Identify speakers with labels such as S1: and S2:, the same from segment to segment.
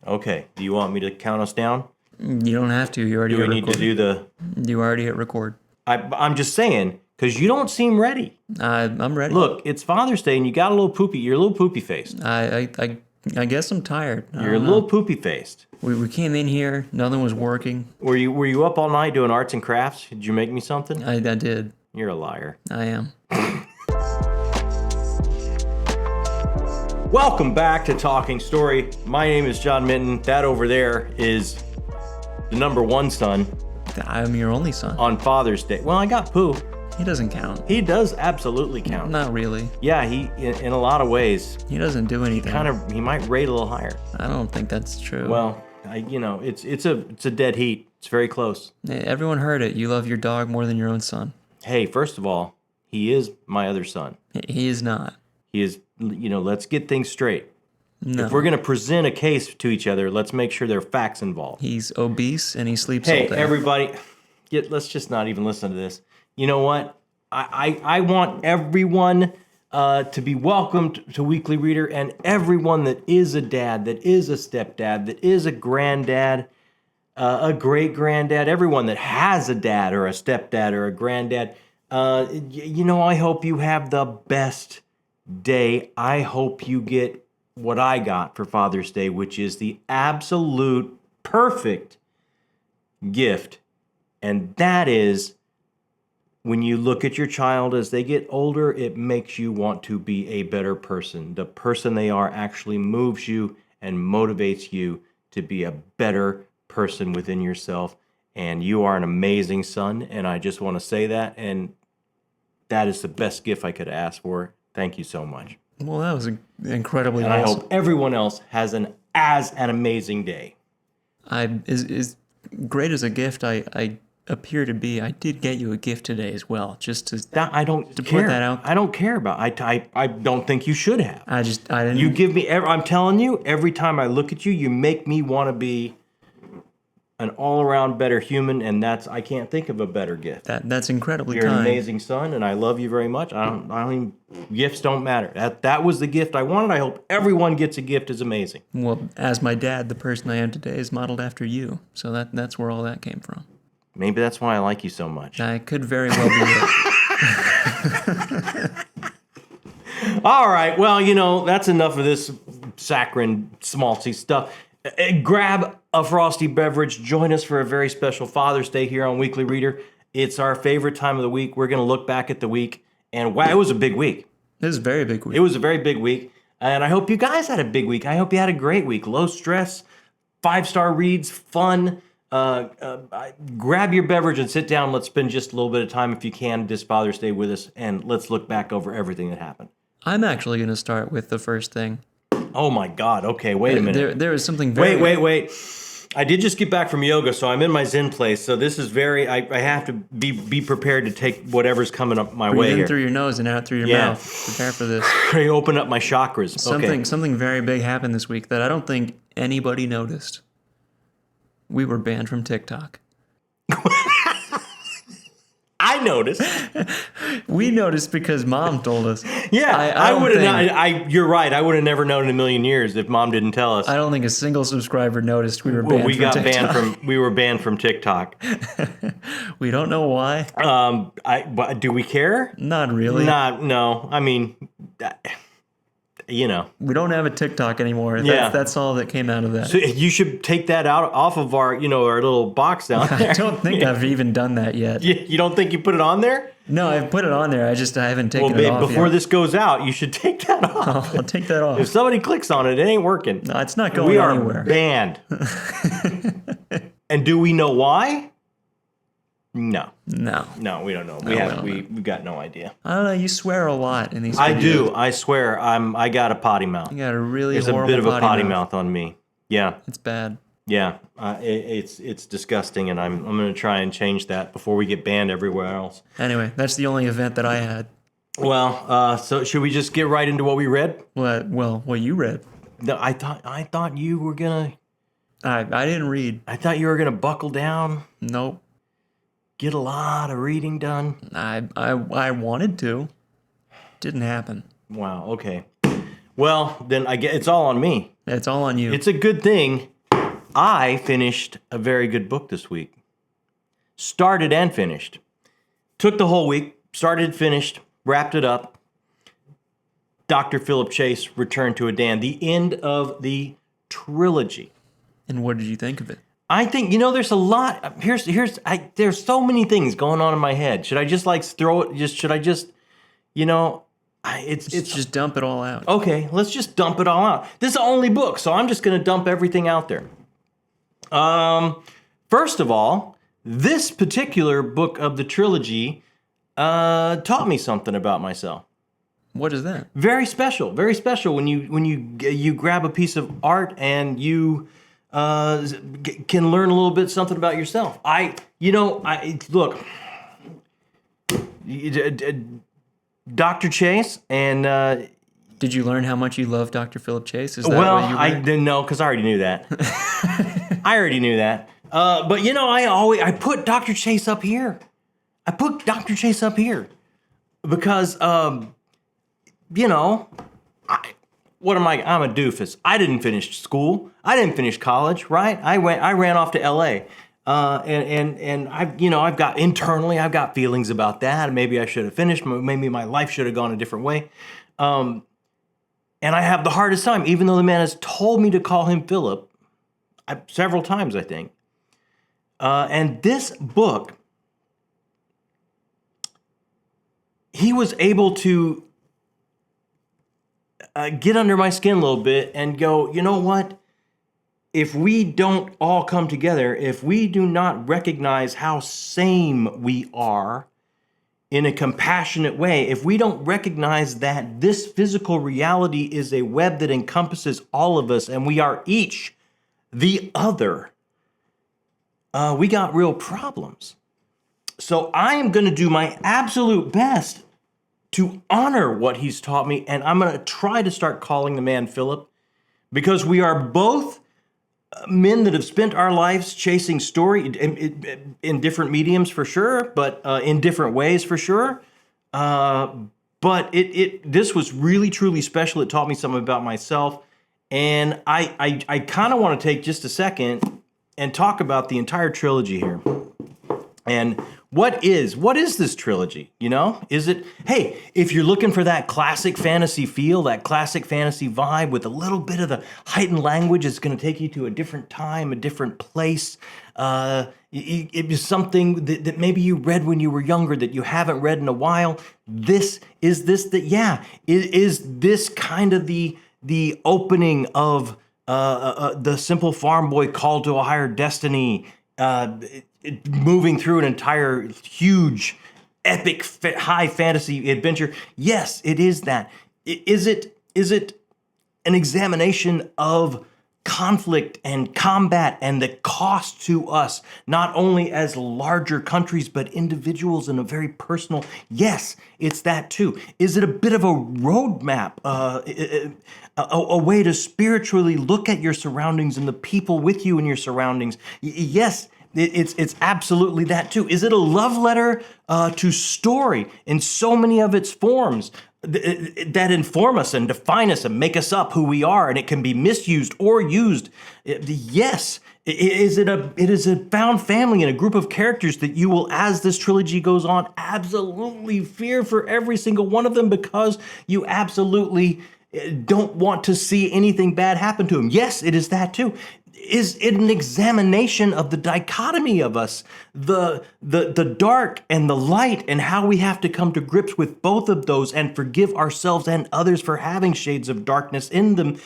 S1: Okay. Do you want me to count us down?
S2: You don't have to. You already
S1: Do we
S2: hit
S1: need to
S2: record.
S1: do the...
S2: You already hit record.
S1: I'm just saying, because you don't seem ready.
S2: I'm ready.
S1: Look, it's Father's Day and you got a little poopy. You're a little poopy-faced.
S2: I guess I'm tired.
S1: You're a little poopy-faced.
S2: We came in here. Nothing was working.
S1: Were you up all night doing arts and crafts? Did you make me something?
S2: I did.
S1: You're a liar.
S2: I am.
S1: Welcome back to Talking Story. My name is John Minton. That over there is the number one son.
S2: I'm your only son.
S1: On Father's Day. Well, I got Pooh.
S2: He doesn't count.
S1: He does absolutely count.
S2: Not really.
S1: Yeah, he in a lot of ways.
S2: He doesn't do anything.
S1: He might rate a little higher.
S2: I don't think that's true.
S1: Well, it's a dead heat. It's very close.
S2: Everyone heard it. You love your dog more than your own son.
S1: Hey, first of all, he is my other son.
S2: He is not.
S1: He is, let's get things straight.
S2: No.
S1: If we're going to present a case to each other, let's make sure there are facts involved.
S2: He's obese and he sleeps all
S1: Hey,
S2: day.
S1: everybody, let's just not even listen to this. You know what? I want everyone to be welcomed to Weekly Reader, and everyone that is a dad, that is a stepdad, that is a granddad, a great-granddad, everyone that has a dad or a stepdad or a granddad, I hope you have the best day. I hope you get what I got for Father's Day, which is the absolute perfect gift, and that is when you look at your child as they get older, it makes you want to be a better person. The person they are actually moves you and motivates you to be a better person within yourself. And you are an amazing son, and I just want to say that. And that is the best gift I could ask for. Thank you so much.
S2: Well, that was incredibly
S1: and
S2: awesome.
S1: I hope everyone else has an amazing day.
S2: As great as a gift I appear to be, I did get you a gift today as well. Just to
S1: that I don't
S2: to
S1: care.
S2: Put that out.
S1: I don't care about. I don't think you should have.
S2: I didn't.
S1: You give me. I'm telling you, every time I look at you, you make me want to be an all-around better human, and I can't think of a better gift.
S2: That's incredibly
S1: You're
S2: kind.
S1: an amazing son, and I love you very much. I don't even, gifts don't matter. That was the gift I wanted. I hope everyone gets a gift as amazing.
S2: Well, as my dad, the person I am today is modeled after you, so that's where all that came from.
S1: Maybe that's why I like you so much.
S2: I could very well be it.
S1: All right, well, that's enough of this saccharine, schmaltzy stuff. Grab a frosty beverage. Join us for a very special Father's Day here on Weekly Reader. It's our favorite time of the week. We're going to look back at the week, and wow, it was a big week.
S2: It was a very big week.
S1: It was a very big week, and I hope you guys had a big week. I hope you had a great week. Low stress, 5-star reads, fun. Grab your beverage and sit down. Let's spend just a little bit of time, if you can, this Father's Day with us, and let's look back over everything that happened.
S2: I'm actually going to start with the first thing.
S1: Oh my God! Okay, wait a minute.
S2: There is something very...
S1: Wait. I did just get back from yoga, so I'm in my Zen place. So this is very... I have to be prepared to take whatever's coming up my way
S2: Breathe in
S1: here.
S2: through your nose and out through your mouth. Prepare for this.
S1: I open up my chakras.
S2: Something very big happened this week that I don't think anybody noticed. We were banned from TikTok.
S1: I noticed.
S2: We noticed because Mom told us.
S1: Yeah, I would have not. You're right. I would have never known in a million years if Mom didn't tell us.
S2: I don't think a single subscriber noticed we were banned from TikTok.
S1: We were banned from TikTok.
S2: We don't know why.
S1: Do we care?
S2: Not really.
S1: No. I mean,
S2: we don't have a TikTok anymore. That's all that came out of that.
S1: So you should take that off of our little box down there.
S2: I don't think I've even done that yet.
S1: You don't think you put it on there?
S2: No, I've put it on there. I haven't taken it off yet.
S1: Before this goes out, you should take that off.
S2: I'll take that off.
S1: If somebody clicks on it, it ain't working.
S2: No, it's not going anywhere.
S1: We are banned. And do we know why? No, we don't know. We've got no idea.
S2: I don't know. You swear a lot in these videos.
S1: I do. I swear. I got a potty mouth.
S2: You got a really
S1: There's
S2: horrible
S1: a bit of a potty mouth on me. Yeah.
S2: It's bad.
S1: Yeah. It's disgusting, and I'm going to try and change that before we get banned everywhere else.
S2: Anyway, that's the only event that I had.
S1: Well, so should we just get right into what we read?
S2: What you read?
S1: No, I thought you were gonna.
S2: I didn't read.
S1: I thought you were gonna buckle down.
S2: Nope.
S1: Get a lot of reading done.
S2: I wanted to. Didn't happen.
S1: Wow, okay. Well, then I guess it's all on me.
S2: It's all on you.
S1: It's a good thing I finished a very good book this week. Started and finished. Took the whole week, started, finished, wrapped it up. Dr. Philip Chase, Return to Adan, the end of the trilogy.
S2: And what did you think of it?
S1: I think, there's a lot. There's so many things going on in my head. Should I just throw it? It's
S2: Just dump it all out.
S1: okay. Let's just dump it all out. This is the only book, so I'm just going to dump everything out there. First of all, this particular book of the trilogy taught me something about myself.
S2: What is that?
S1: Very special when you grab a piece of art and you can learn a little bit something about yourself. Look, Dr. Chase and
S2: Did you learn how much you love Dr. Philip Chase? Is that
S1: well,
S2: what you
S1: I
S2: learned?
S1: didn't know because I already knew that. I already knew that. But I put Dr. Chase up here. I put Dr. Chase up here because what am I? I'm a doofus. I didn't finish school. I didn't finish college, right? I ran off to L.A. And I've got feelings about that. Maybe I should have finished. Maybe my life should have gone a different way. And I have the hardest time, even though the man has told me to call him Philip several times, I think. And this book, he was able to get under my skin a little bit and go, you know what? If we don't all come together, if we do not recognize how same we are in a compassionate way, if we don't recognize that this physical reality is a web that encompasses all of us and we are each the other, we got real problems. So I am going to do my absolute best to honor what he's taught me, and I'm going to try to start calling the man Philip, because we are both men that have spent our lives chasing story in different mediums for sure, but in different ways for sure. But this was really, truly special. It taught me something about myself. And I kind of want to take just a second and talk about the entire trilogy here. And what is this trilogy? Is it, hey, if you're looking for that classic fantasy feel, that classic fantasy vibe with a little bit of the heightened language, it's going to take you to a different time, a different place. It was something that maybe you read when you were younger that you haven't read in a while. Is this kind of the opening of the simple farm boy called to a higher destiny, moving through an entire huge, epic, high fantasy adventure? Yes, it is that. Is it an examination of conflict and combat and the cost to us, not only as larger countries, but individuals in a very personal? Yes, it's that too. Is it a bit of a roadmap, a way to spiritually look at your surroundings and the people with you in your surroundings? Yes, it's absolutely that too. Is it a love letter to story in so many of its forms that inform us and define us and make us up who we are, and it can be misused or used? Yes. It is a found family and a group of characters that you will, as this trilogy goes on, absolutely fear for every single one of them, because you absolutely don't want to see anything bad happen to them. Yes, it is that too. Is it an examination of the dichotomy of us, the dark and the light, and how we have to come to grips with both of those and forgive ourselves and others for having shades of darkness in them,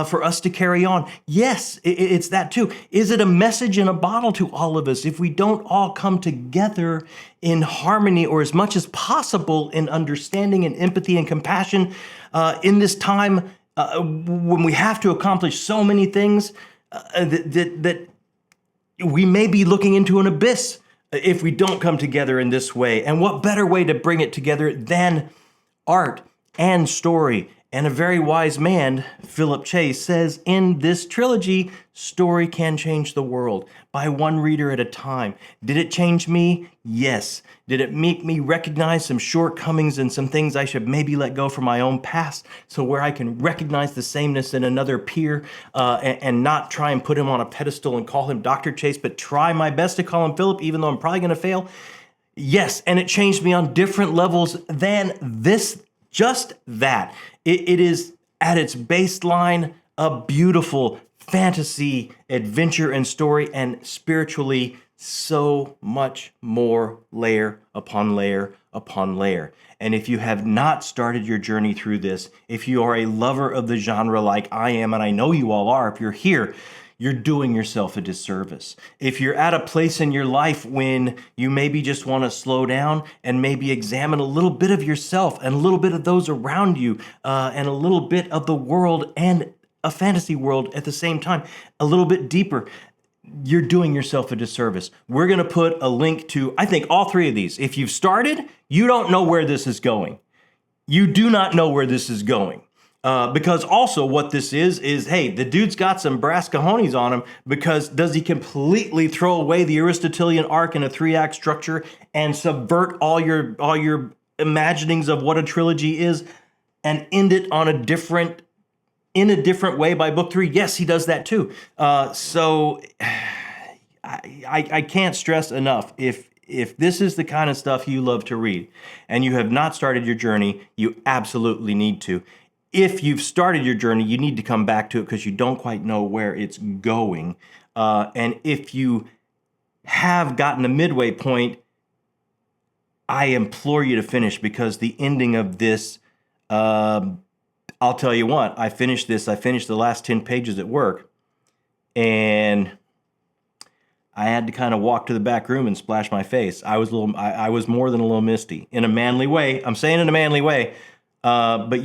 S1: for us to carry on? Yes, it's that too. Is it a message in a bottle to all of us? If we don't all come together in harmony, or as much as possible in understanding and empathy and compassion, in this time when we have to accomplish so many things, that we may be looking into an abyss if we don't come together in this way. And what better way to bring it together than art and story And a very wise man, Philip Chase, says in this trilogy, story can change the world by one reader at a time. Did it change me? Yes. Did it make me recognize some shortcomings and some things I should maybe let go from my own past, so where I can recognize the sameness in another peer and not try and put him on a pedestal and call him Dr. Chase, but try my best to call him Philip, even though I'm probably going to fail? Yes, and it changed me on different levels than this. Just that. It is, at its baseline, a beautiful fantasy, adventure, and story, and spiritually, so much more layer upon layer upon layer. And if you have not started your journey through this, if you are a lover of the genre like I am, and I know you all are, if you're here, you're doing yourself a disservice. If you're at a place in your life when you maybe just want to slow down and maybe examine a little bit of yourself and a little bit of those around you and a little bit of the world and a fantasy world at the same time, a little bit deeper, you're doing yourself a disservice. We're going to put a link to, I think, all three of these. If you've started, you don't know where this is going. You do not know where this is going. Because also what this is, hey, the dude's got some brass cojones on him, because does he completely throw away the Aristotelian arc in a 3-act structure and subvert all your imaginings of what a trilogy is and end it on in a different way by book 3? Yes, he does that too. So I can't stress enough, if this is the kind of stuff you love to read and you have not started your journey, you absolutely need to. If you've started your journey, you need to come back to it because you don't quite know where it's going. And if you have gotten a midway point, I implore you to finish, because the ending of this, I'll tell you what, I finished the last 10 pages at work, and I had to kind of walk to the back room and splash my face. I was more than a little misty, in a manly way. I'm saying in a manly way, but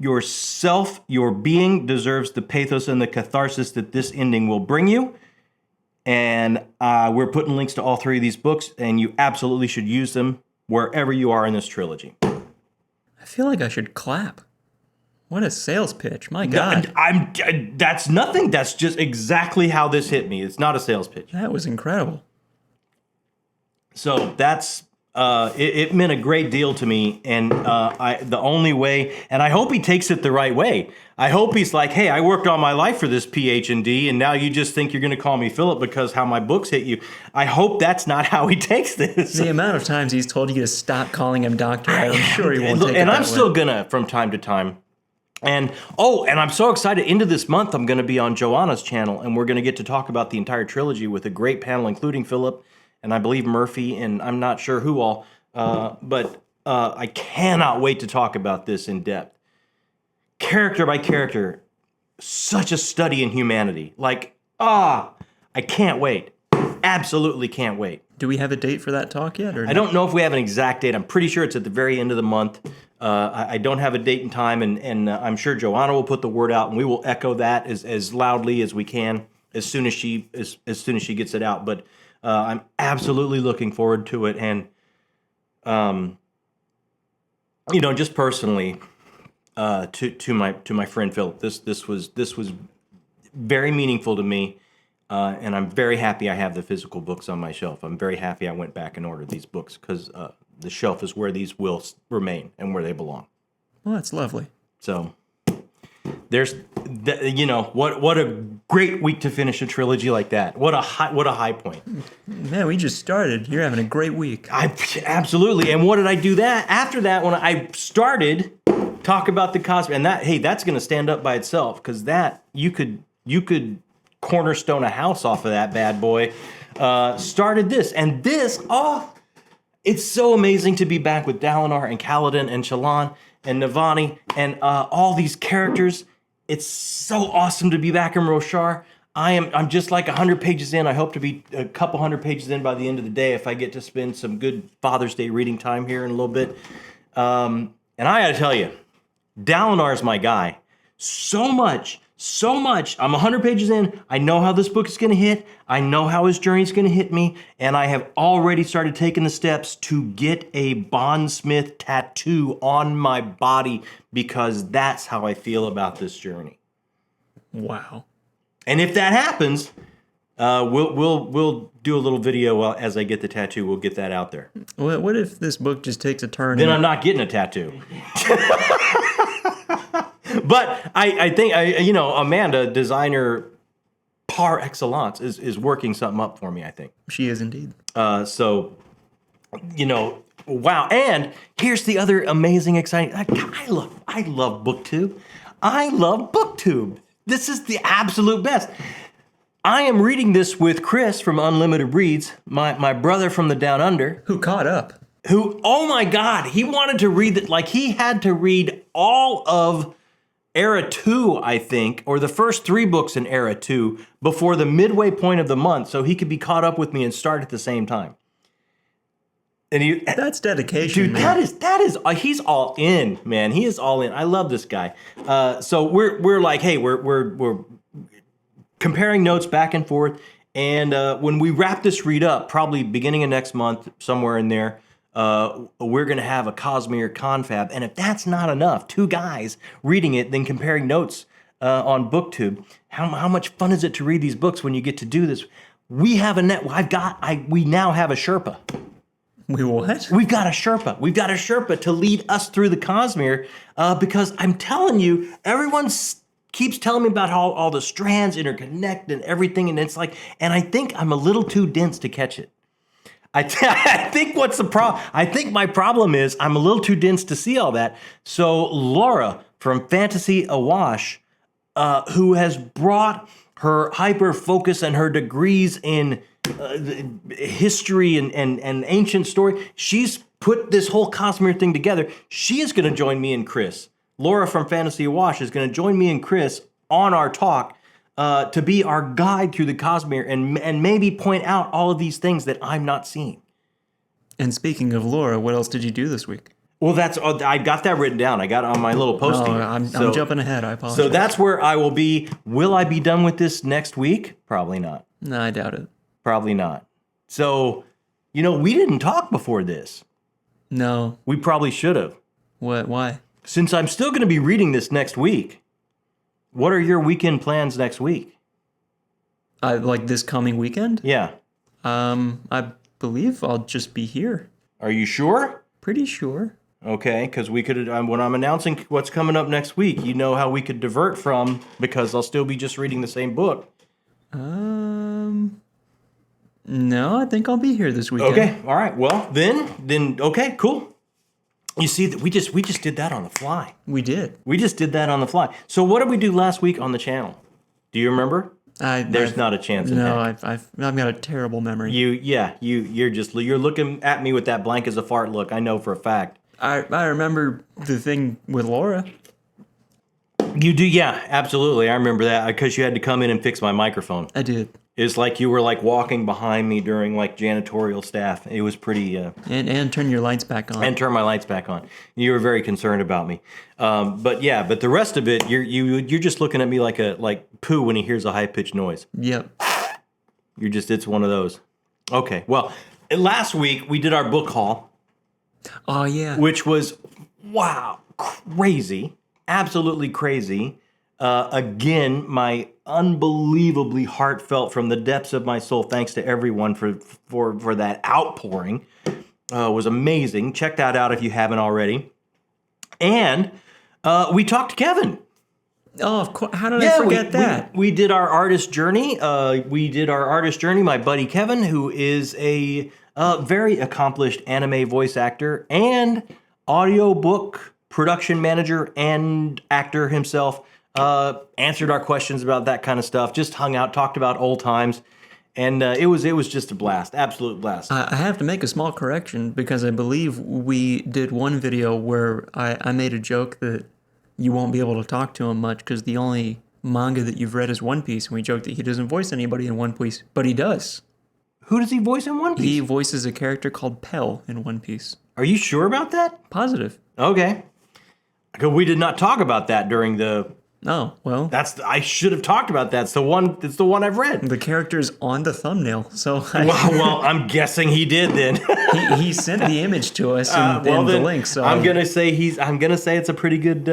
S1: yourself, your being deserves the pathos and the catharsis that this ending will bring you. And we're putting links to all three of these books, and you absolutely should use them wherever you are in this trilogy.
S2: I feel like I should clap. What a sales pitch. My God.
S1: That's nothing. That's just exactly how this hit me. It's not a sales pitch.
S2: That was incredible.
S1: So that's... it meant a great deal to me, and the only way, and I hope he takes it the right way. I hope he's like, hey, I worked all my life for this PhD, and now you just think you're going to call me Philip because how my books hit you. I hope that's not how he takes this.
S2: The amount of times he's told you to stop calling him doctor, I'm sure he won't take it
S1: and
S2: that
S1: I'm
S2: way.
S1: still gonna from time to time. And I'm so excited. Into this month, I'm going to be on Joanna's channel, and we're going to get to talk about the entire trilogy with a great panel, including Philip, and I believe Murphy, and I'm not sure who all, but I cannot wait to talk about this in depth. Character by character, such a study in humanity. I can't wait. Absolutely can't wait.
S2: Do we have a date for that talk yet? Or
S1: I don't know if we have an exact date. I'm pretty sure it's at the very end of the month. I don't have a date and time, and I'm sure Joanna will put the word out, and we will echo that as loudly as we can as soon as she gets it out. But I'm absolutely looking forward to it, and just personally, to my friend Philip, this was very meaningful to me, and I'm very happy I have the physical books on my shelf. I'm very happy I went back and ordered these books, because the shelf is where these will remain and where they belong.
S2: Well, that's lovely.
S1: So there's, what a great week to finish a trilogy like that. What a high point.
S2: Man, we just started. You're having a great week.
S1: Absolutely. And what did I do after that, when I started talk about the Cosby, and that's going to stand up by itself, because that you could cornerstone a house off of that bad boy. Started this, and this, it's so amazing to be back with Dalinar and Kaladin and Shallan and Navani and all these characters. It's so awesome to be back in Roshar. I'm just like 100 pages in. I hope to be a couple hundred pages in by the end of the day, if I get to spend some good Father's Day reading time here in a little bit. And I gotta tell you, Dalinar's my guy. So much so much. I'm 100 pages in. I know how this book is going to hit. I know how his journey is going to hit me. And I have already started taking the steps to get a Bondsmith tattoo on my body because that's how I feel about this journey.
S2: Wow.
S1: And if that happens, we'll do a little video as I get the tattoo. We'll get that out there.
S2: What if this book just takes a turn?
S1: Then I'm not getting a tattoo. But I think Amanda, designer par excellence, is working something up for me, I think.
S2: She is indeed.
S1: So, wow. And here's the other amazing, exciting. I love BookTube. I love BookTube. This is the absolute best. I am reading this with Chris from Unlimited Reads, my brother from the Down Under.
S2: Who caught up?
S1: Who, oh my God, he wanted to read it. Like, he had to read all of Era 2, I think, or the first 3 books in Era 2 before the midway point of the month so he could be caught up with me and start at the same time. And
S2: that's dedication,
S1: dude.
S2: Man.
S1: That is he's all in, man. He is all in. I love this guy. So we're like, hey, we're comparing notes back and forth, and when we wrap this read up, probably beginning of next month, somewhere in there, we're gonna have a Cosmere confab. And if that's not enough, 2 guys reading it, then comparing notes on BookTube. How much fun is it to read these books when you get to do this? We have we now have a Sherpa.
S2: We what?
S1: We've got a Sherpa. We've got a Sherpa to lead us through the Cosmere because I'm telling you, everyone keeps telling me about how all the strands interconnect and everything, and it's like, and I think I'm a little too dense to catch it. I think what's the problem? I think my problem is I'm a little too dense to see all that. So Laura from Fantasy Awash, who has brought her hyper focus and her degrees in history and ancient story, she's put this whole Cosmere thing together. She is going to join me and Chris. Laura from Fantasy Awash is going to join me and Chris on our talk to be our guide through the Cosmere and maybe point out all of these things that I'm not seeing.
S2: And speaking of Laura, what else did you do this week?
S1: Well, I got that written down. I got it on my little posting.
S2: Oh, I'm jumping ahead. I apologize.
S1: So that's where I will be. Will I be done with this next week? Probably not.
S2: No, I doubt it.
S1: Probably not. So, we didn't talk before this.
S2: No.
S1: We probably should have.
S2: What? Why?
S1: Since I'm still going to be reading this next week, what are your weekend plans next week?
S2: Like this coming weekend?
S1: Yeah.
S2: I believe I'll just be here.
S1: Are you sure?
S2: Pretty sure.
S1: Okay, because we could, when I'm announcing what's coming up next week, you know how we could divert from, because I'll still be just reading the same book.
S2: No, I think I'll be here this weekend.
S1: Okay, all right. Well, then, okay, cool. You see, that we just did that on the fly.
S2: We did.
S1: We just did that on the fly. So what did we do last week on the channel? Do you remember? There's not a chance in heck.
S2: I've got a terrible memory.
S1: You're looking at me with that blank as a fart look. I know for a fact.
S2: I remember the thing with Laura.
S1: You do, yeah, absolutely. I remember that because you had to come in and fix my microphone.
S2: I did.
S1: It's like you were like walking behind me during like janitorial staff. It was pretty.
S2: And turn your lights back on.
S1: And turn my lights back on. You were very concerned about me. But the rest of it, you're just looking at me like Pooh when he hears a high pitched noise.
S2: Yep.
S1: It's one of those. Okay. Well, last week we did our book haul.
S2: Oh yeah.
S1: Which was crazy, absolutely crazy. Again, my unbelievably heartfelt from the depths of my soul. Thanks to everyone for that outpouring. Was amazing. Check that out if you haven't already. And we talked to Kevin.
S2: Oh, of course. How did I forget that?
S1: We did our artist journey. My buddy Kevin, who is a very accomplished anime voice actor and audiobook production manager and actor himself. Answered our questions about that kind of stuff, just hung out, talked about old times, and it was just a blast, absolute blast.
S2: I have to make a small correction because I believe we did one video where I made a joke that you won't be able to talk to him much because the only manga that you've read is One Piece, and we joked that he doesn't voice anybody in One Piece, but he does.
S1: Who does he voice in One Piece?
S2: He voices a character called Pell in One Piece.
S1: Are you sure about that?
S2: Positive.
S1: Okay. Because we did not talk about that during the
S2: Oh, well,
S1: I should have talked about that. It's the one. It's the one I've read.
S2: the character's on the thumbnail, so
S1: Well, I'm guessing he did then.
S2: he sent the image to us and
S1: Well,
S2: the
S1: then
S2: link. So
S1: I'm gonna say it's a pretty good.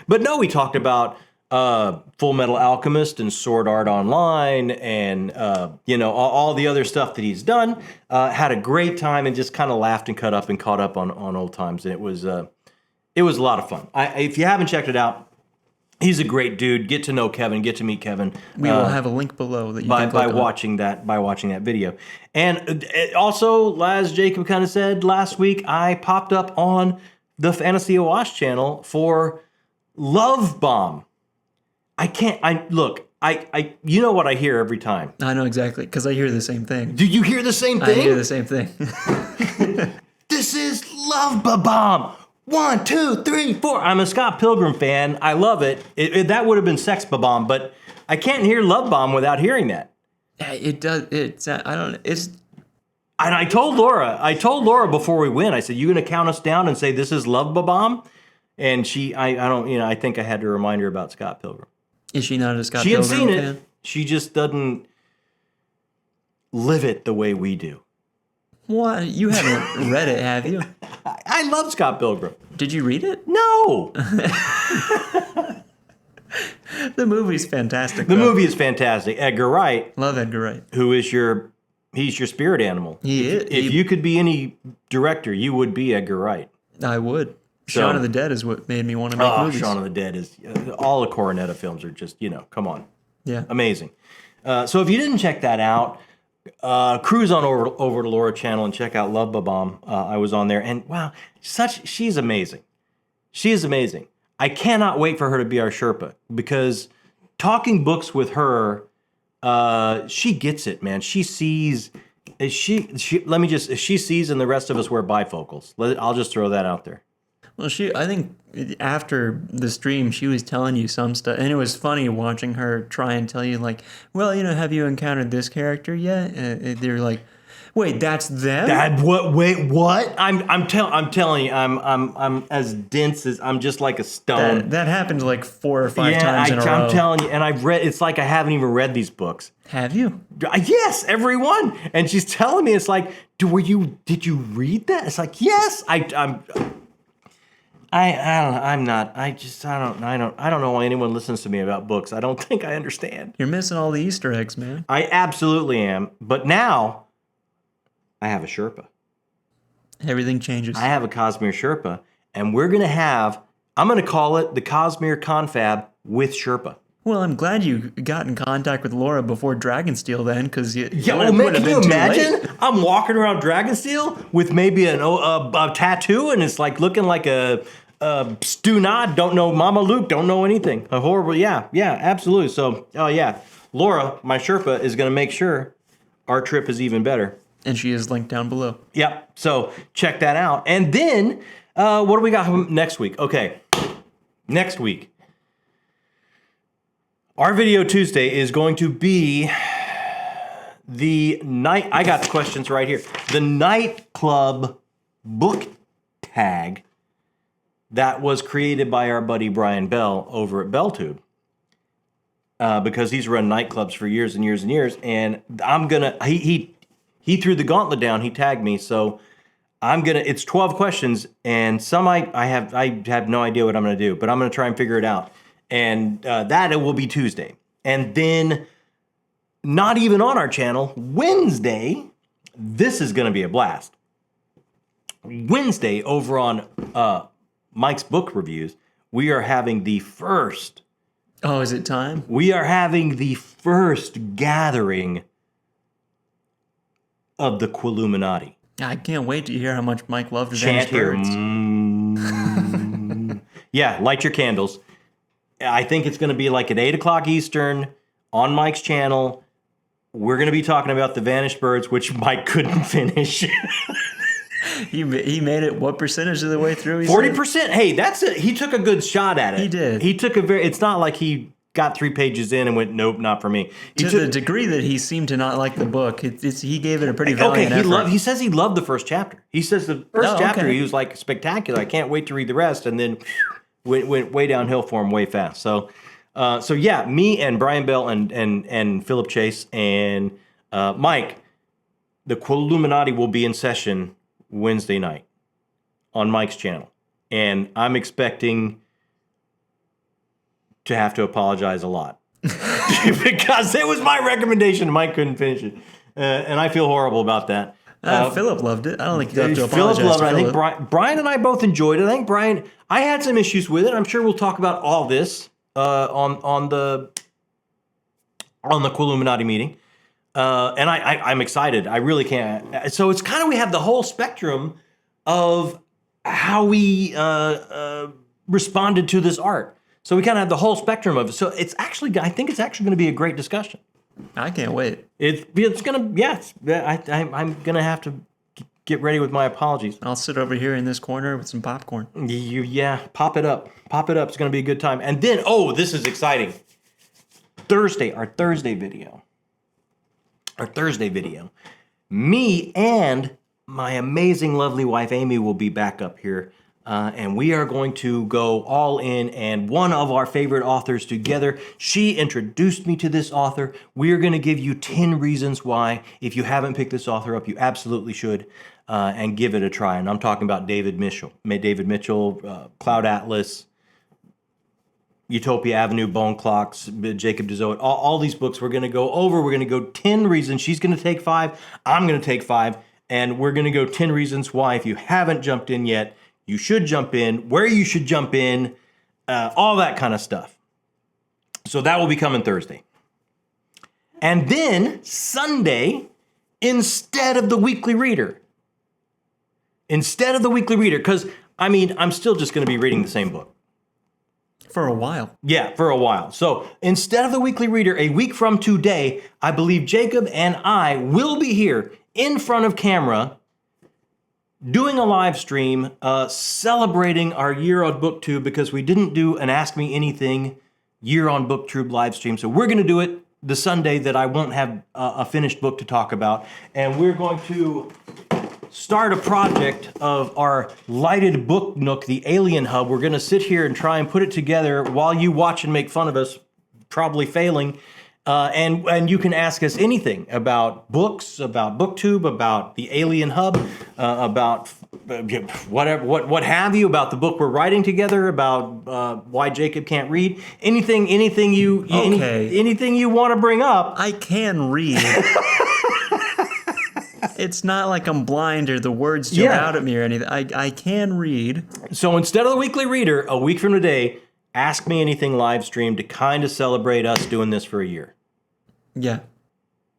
S1: But no, we talked about Full Metal Alchemist and Sword Art Online, and all the other stuff that he's done. Had a great time and just kind of laughed and caught up on old times, and it was a lot of fun. If you haven't checked it out. He's a great dude. Get to know Kevin. Get to meet Kevin.
S2: We will have a link below that you
S1: by
S2: can click on.
S1: watching that video. And also, as Jacob kind of said last week, I popped up on the Fantasy Awash channel for Love Bomb. You know what I hear every time.
S2: I know exactly, because I hear the same thing.
S1: Do you hear the same thing?
S2: I hear the same thing.
S1: This is Love Bomb. 1, 2, 3, 4. I'm a Scott Pilgrim fan. I love it. That would have been Sex Bomb, but I can't hear Love Bomb without hearing that.
S2: Yeah, it does. I don't know. It's.
S1: And I told Laura before we went, I said, "You gonna count us down and say this is Love Bomb?" And I think I had to remind her about Scott Pilgrim.
S2: Is she not a Scott
S1: She had
S2: Pilgrim
S1: seen
S2: fan?
S1: it. She just doesn't live it the way we do.
S2: What? You haven't read it, have you?
S1: I love Scott Pilgrim.
S2: Did you read it?
S1: No.
S2: The movie's fantastic.
S1: The movie is fantastic. Edgar Wright.
S2: Love Edgar Wright.
S1: Who is he's your spirit animal.
S2: He is.
S1: If you could be any director, you would be Edgar Wright.
S2: I would. Shaun of the Dead is what made me want to make movies.
S1: Shaun of the Dead is all the Coronetta films are just come on,
S2: Yeah.
S1: amazing. So if you didn't check that out, cruise on over to Laura's channel and check out Love Bomb. I was on there, and wow, she's amazing. She is amazing. I cannot wait for her to be our Sherpa, because talking books with her, she gets it, man. She sees. She sees, and the rest of us wear bifocals. I'll just throw that out there.
S2: Well, I think after the stream, she was telling you some stuff, and it was funny watching her try and tell you, like, well, have you encountered this character yet? They're like, wait, that's them?
S1: Dad, what? Wait, what? I'm telling you, I'm as dense as I'm just like a stone.
S2: That happened like 4 or 5 times in a row.
S1: I'm telling you, and I've read. It's like I haven't even read these books.
S2: Have you?
S1: Yes, every one. And she's telling me, it's like, did you read that? It's like, yes, I don't know why anyone listens to me about books. I don't think I understand.
S2: You're missing all the Easter eggs, man.
S1: I absolutely am. But now I have a Sherpa.
S2: Everything changes.
S1: I have a Cosmere Sherpa, and I'm going to call it the Cosmere Confab with Sherpa.
S2: Well, I'm glad you got in contact with Laura before Dragonsteel then, because
S1: can you imagine? I'm walking around Dragonsteel with maybe a tattoo, and it's like looking like a Stu Nod, don't know Mama Luke, don't know anything. A horrible, yeah, absolutely. So, Laura, my Sherpa, is going to make sure our trip is even better.
S2: And she is linked down below.
S1: Yep. So check that out. And then, what do we got next week? Okay, next week. Our video Tuesday is going to be the night. I got the questions right here. The nightclub book tag that was created by our buddy Brian Bell over at BellTube, because he's run nightclubs for years and years and years. And I'm gonna he threw the gauntlet down. He tagged me, so it's 12 questions, and some I have no idea what I'm gonna do, but I'm gonna try and figure it out. And that it will be Tuesday. And then, not even on our channel, Wednesday, this is going to be a blast. Wednesday, over on Mike's Book Reviews, we are having the first...
S2: Oh, is it time?
S1: We are having the first gathering of the Quilluminati.
S2: I can't wait to hear how much Mike loved
S1: Chant
S2: Vanished
S1: here.
S2: Birds.
S1: Yeah, light your candles. I think it's going to be like at 8 o'clock Eastern on Mike's channel. We're going to be talking about the Vanished Birds, which Mike couldn't finish.
S2: He made it what percentage of the way through?
S1: 40%. Hey, that's it. He took a good shot at it.
S2: He did.
S1: He took it's not like he got 3 pages in and went, nope, not for me.
S2: The degree that he seemed to not like the book, he gave it a pretty valiant effort.
S1: He says he loved the first chapter. He says the first chapter, he was like, spectacular. I can't wait to read the rest. And then went way downhill for him way fast. So So yeah, me and Brian Bell and Philip Chase and Mike, the Illuminati will be in session Wednesday night on Mike's channel, and I'm expecting to have to apologize a lot because it was my recommendation. Mike couldn't finish it, and I feel horrible about that.
S2: Philip loved it. I don't think you have to
S1: Philip
S2: apologize
S1: loved it.
S2: to
S1: I think
S2: Philip.
S1: Brian and I both enjoyed it. I think Brian, I had some issues with it. I'm sure we'll talk about all this on the Illuminati meeting. And I'm excited. I really can't. So it's kind of, we have the whole spectrum of how we responded to this art. So we kind of have the whole spectrum of it. So it's actually, I think it's actually going to be a great discussion.
S2: I can't wait.
S1: It's going to, yes. I'm going to have to get ready with my apologies.
S2: I'll sit over here in this corner with some popcorn.
S1: Yeah, pop it up. Pop it up. It's going to be a good time. And then, oh, this is exciting. Our Thursday video. Me and my amazing, lovely wife, Amy, will be back up here. And we are going to go all in, and one of our favorite authors together. She introduced me to this author. We are going to give you 10 reasons why, if you haven't picked this author up, you absolutely should, and give it a try. And I'm talking about David Mitchell, Cloud Atlas, Utopia Avenue, Bone Clocks, Jacob DeZoe, all these books we're going to go over. We're going to go 10 reasons. She's going to take 5. I'm going to take 5. And we're going to go 10 reasons why, if you haven't jumped in yet, you should jump in, where you should jump in, all that kind of stuff. So that will be coming Thursday. And then Sunday, instead of the Weekly Reader, because, I mean, I'm still just going to be reading the same book.
S2: For a while.
S1: Yeah, for a while. So instead of the Weekly Reader, a week from today, I believe Jacob and I will be here in front of camera doing a live stream, celebrating our year on BookTube, because we didn't do an Ask Me Anything year on BookTube live stream. So we're going to do it the Sunday that I won't have a finished book to talk about. And we're going to start a project of our lighted book nook, the Alien Hub. We're going to sit here and try and put it together while you watch and make fun of us, probably failing. And you can ask us anything about books, about BookTube, about the Alien Hub, about whatever, what have you, about the book we're writing together, about why Jacob can't read. Anything you want to bring up.
S2: I can read. It's not like I'm blind or the words jump out at me or anything. I can read.
S1: So instead of the Weekly Reader, a week from today, Ask Me Anything live stream to kind of celebrate us doing this for a year.
S2: Yeah.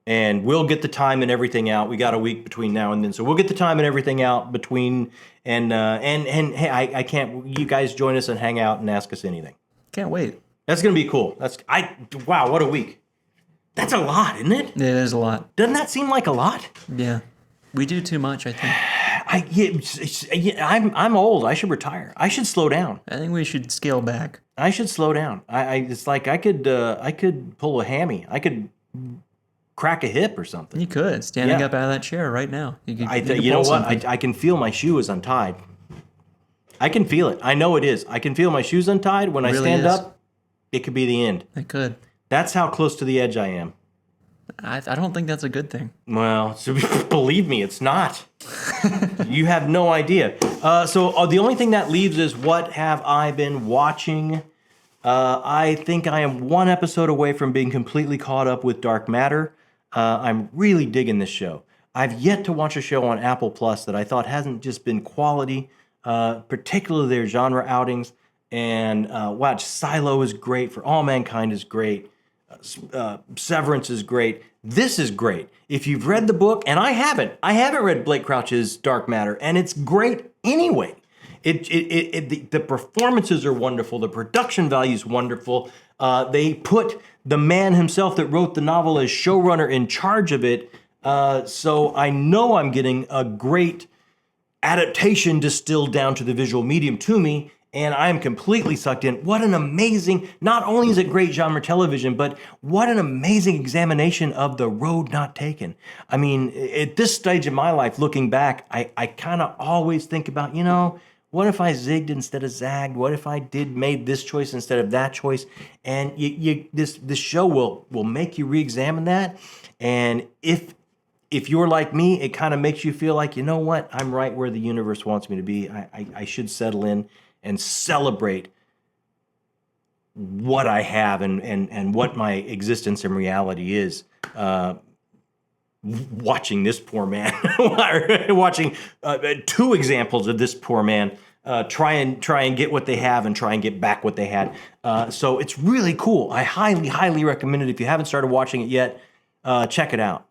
S1: And we'll get the time and everything out. We got a week between now and then. So we'll get the time and everything out between, and hey, I can't, you guys join us and hang out and ask us anything.
S2: Can't wait.
S1: That's going to be cool. Wow, what a week. That's a lot, isn't it?
S2: It is a lot.
S1: Doesn't that seem like a lot?
S2: Yeah. We do too much, I think.
S1: I'm old. I should retire. I should slow down.
S2: I think we should scale back.
S1: I should slow down. It's like I could pull a hammy. I could crack a hip or something.
S2: You could, standing up out of that chair right now.
S1: You know what? I can feel my shoe is untied. I can feel it. I know it is. I can feel my shoes untied. When I stand up, it could be the end.
S2: It could.
S1: That's how close to the edge I am.
S2: I don't think that's a good thing.
S1: Well, so believe me, it's not. You have no idea. So the only thing that leaves is, what have I been watching? I think I am one episode away from being completely caught up with Dark Matter. I'm really digging this show. I've yet to watch a show on Apple Plus that I thought hasn't just been quality, particularly their genre outings. And watch Silo is great. For All Mankind is great. Severance is great. This is great. If you've read the book, and I haven't read Blake Crouch's Dark Matter, and it's great anyway. The performances are wonderful. The production value is wonderful. They put the man himself that wrote the novel as showrunner in charge of it. So I know I'm getting a great adaptation distilled down to the visual medium to me. And I am completely sucked in. What an amazing, not only is it great genre television, but what an amazing examination of the road not taken. I mean, at this stage of my life, looking back, I kind of always think about, What if I zigged instead of zagged? What if I made this choice instead of that choice? And this show will make you re-examine that. And if you're like me, it kind of makes you feel like, you know what, I'm right where the universe wants me to be. I should settle in and celebrate what I have and what my existence and reality is. Watching this poor man, watching two examples of this poor man try and get what they have and try and get back what they had. So it's really cool. I highly recommend it. If you haven't started watching it yet, check it out.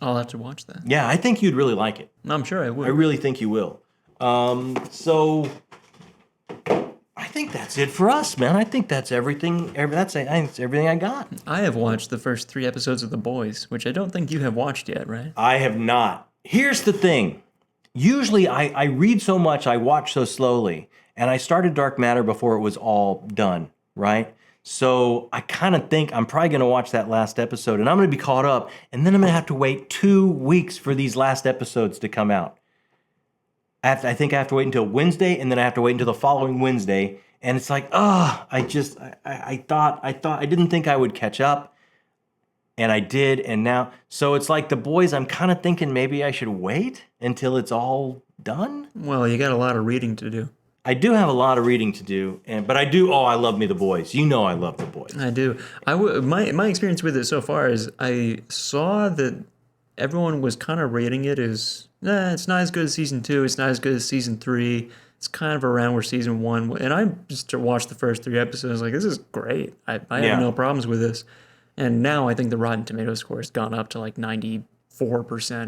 S2: I'll have to watch that.
S1: Yeah, I think you'd really like it.
S2: I'm sure I would.
S1: I really think you will. So I think that's it for us, man. I think that's everything. I think it's everything I got.
S2: I have watched the first 3 episodes of The Boys, which I don't think you have watched yet, right?
S1: I have not. Here's the thing. Usually I read so much, I watch so slowly, and I started Dark Matter before it was all done, right? So I kind of think I'm probably going to watch that last episode, and I'm going to be caught up, and then I'm going to have to wait 2 weeks for these last episodes to come out. I think I have to wait until Wednesday, and then I have to wait until the following Wednesday, and it's like, I didn't think I would catch up, and I did, and now, so it's like The Boys, I'm kind of thinking maybe I should wait until it's all done.
S2: Well, you got a lot of reading to do.
S1: I do have a lot of reading to do, but I do. Oh, I love me The Boys. You know, I love The Boys.
S2: I do. My experience with it so far is I saw that everyone was kind of rating it as, it's not as good as season 2. It's not as good as season 3. It's kind of around where season 1. And I just watched the first 3 episodes. Like, this is great. I have no problems with this. And now I think the Rotten Tomato score has gone up to like 94%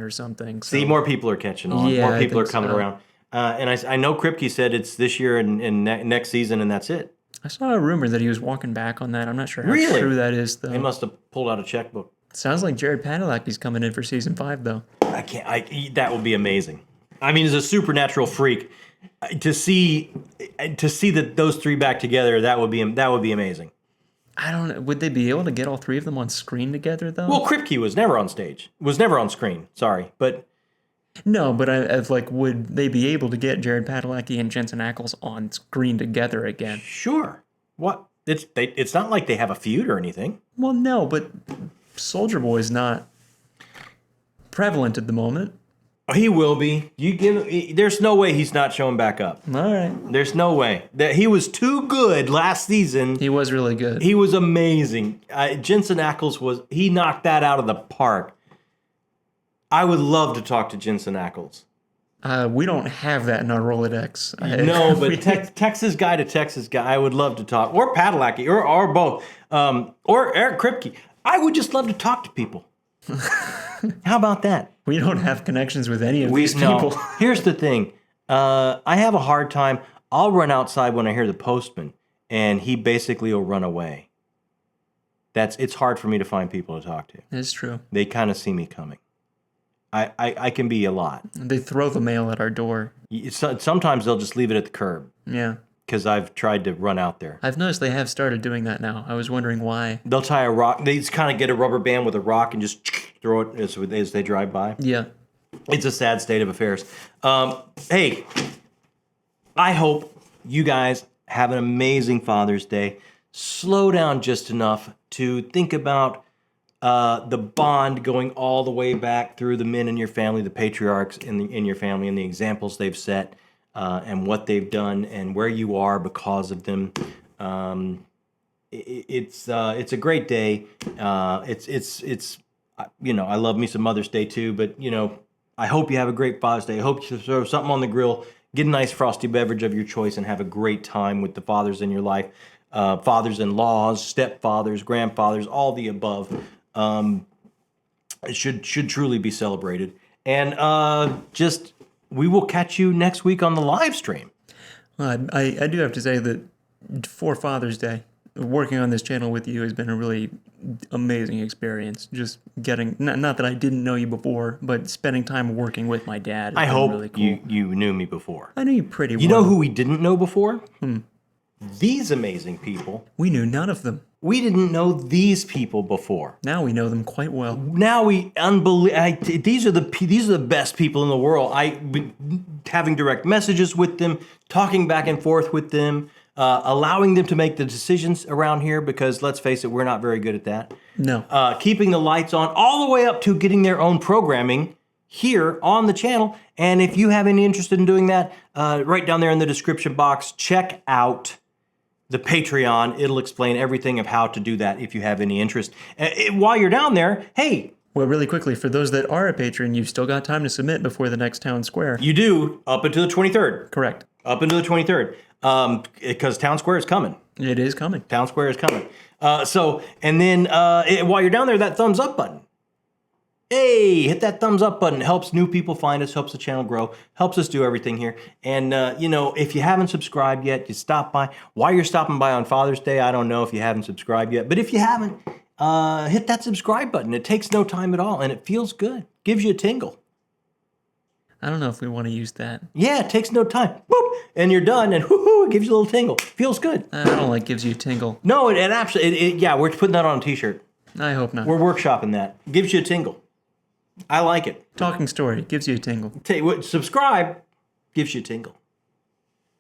S2: or something. So.
S1: See, more people are catching on.
S2: Yeah,
S1: More people are coming
S2: so.
S1: around. And I know Kripke said it's this year and next season, and that's it.
S2: I saw a rumor that he was walking back on that. I'm not sure how
S1: Really?
S2: true that is, though.
S1: They must have pulled out a checkbook.
S2: Sounds like Jared Padalecki's coming in for season 5, though.
S1: That would be amazing. I mean, as a supernatural freak, to see that those 3 back together, that would be amazing.
S2: I don't know. Would they be able to get all 3 of them on screen together, though?
S1: Well, Kripke was never on stage. Was never on screen. Sorry, but
S2: no. But would they be able to get Jared Padalecki and Jensen Ackles on screen together again?
S1: Sure. What? It's not like they have a feud or anything.
S2: Well, no, but Soldier Boy's not prevalent at the moment.
S1: He will be. There's no way he's not showing back up.
S2: All right.
S1: There's no way. That he was too good last season.
S2: He was really good.
S1: He was amazing. Jensen Ackles he knocked that out of the park. I would love to talk to Jensen Ackles.
S2: We don't have that in our Rolodex.
S1: No, but Texas guy to Texas guy, I would love to talk. Or Padalecki, or both. Or Eric Kripke. I would just love to talk to people. How about that?
S2: We don't have connections with any of these people.
S1: No. Here's the thing. I have a hard time. I'll run outside when I hear the postman, and he basically will run away. It's hard for me to find people to talk to.
S2: It's true.
S1: They kind of see me coming. I can be a lot.
S2: They throw the mail at our door.
S1: Sometimes they'll just leave it at the curb.
S2: Yeah.
S1: Because I've tried to run out there.
S2: I've noticed they have started doing that now. I was wondering why.
S1: They'll tie a rock. They just kind of get a rubber band with a rock and just throw it as they drive by.
S2: Yeah.
S1: It's a sad state of affairs. Hey, I hope you guys have an amazing Father's Day. Slow down just enough to think about the bond going all the way back through the men in your family, the patriarchs in your family, and the examples they've set. And what they've done and where you are because of them. It's a great day. It's I love me some Mother's Day too, but I hope you have a great Father's Day. I hope you throw something on the grill, get a nice frosty beverage of your choice, and have a great time with the fathers in your life, fathers-in-laws, stepfathers, grandfathers, all the above. It should truly be celebrated. And we will catch you next week on the live stream.
S2: Well, I do have to say that for Father's Day, working on this channel with you has been a really amazing experience. Just getting, not that I didn't know you before, but spending time working with my dad.
S1: I hope
S2: really cool.
S1: you knew me before.
S2: I knew you pretty well.
S1: You know who we didn't know before? These amazing people.
S2: We knew none of them.
S1: We didn't know these people before.
S2: Now we know them quite well.
S1: Now these are the best people in the world. I've been having direct messages with them, talking back and forth with them, allowing them to make the decisions around here because let's face it, we're not very good at that.
S2: No.
S1: Keeping the lights on all the way up to getting their own programming here on the channel. And if you have any interest in doing that, right down there in the description box, check out the Patreon. It'll explain everything of how to do that if you have any interest. While you're down there, hey.
S2: Well, really quickly, for those that are a patron, you've still got time to submit before the next town square.
S1: You do, up until the 23rd.
S2: Correct.
S1: Up until the 23rd. Because town square is coming.
S2: It is coming.
S1: Town square is coming. And then while you're down there, that thumbs up button. Hey, hit that thumbs up button. It helps new people find us, helps the channel grow, helps us do everything here. And, if you haven't subscribed yet, you stop by. While you're stopping by on Father's Day, I don't know if you haven't subscribed yet. But if you haven't, hit that subscribe button. It takes no time at all, and it feels good. Gives you a tingle.
S2: I don't know if we want to use that.
S1: Yeah, it takes no time. Boop, and you're done, and whoo-hoo, it gives you a little tingle. Feels good.
S2: I don't like gives you a tingle.
S1: No, it absolutely, yeah, we're putting that on a t-shirt.
S2: I hope not.
S1: We're workshopping that. Gives you a tingle. I like it.
S2: Talking story gives you a tingle.
S1: Subscribe gives you a tingle.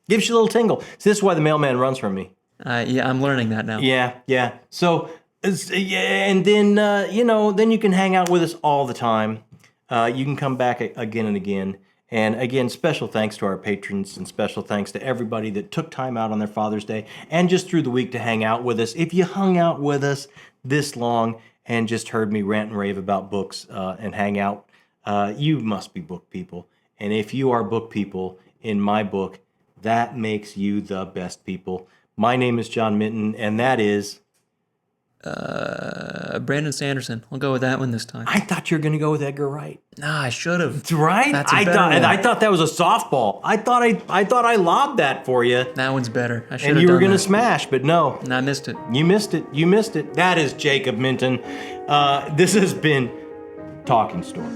S1: Gives you a little tingle. So this is why the mailman runs from me.
S2: Yeah, I'm learning that now.
S1: Yeah. So, and then, then you can hang out with us all the time. You can come back again and again. And again, special thanks to our patrons and special thanks to everybody that took time out on their Father's Day and just through the week to hang out with us. If you hung out with us this long and just heard me rant and rave about books and hang out, you must be book people. And if you are book people in my book, that makes you the best people. My name is John Minton, and that is...
S2: Brandon Sanderson. I'll go with that one this time.
S1: I thought you were going to go with Edgar Wright.
S2: Nah, I should have.
S1: Right?
S2: That's a better one.
S1: I thought that was a softball. I thought I lobbed that for you.
S2: That one's better. I should have
S1: And you were
S2: done
S1: going to
S2: that.
S1: smash, but no.
S2: And I missed it.
S1: You missed it. That is Jakob Minton. This has been Talking Story.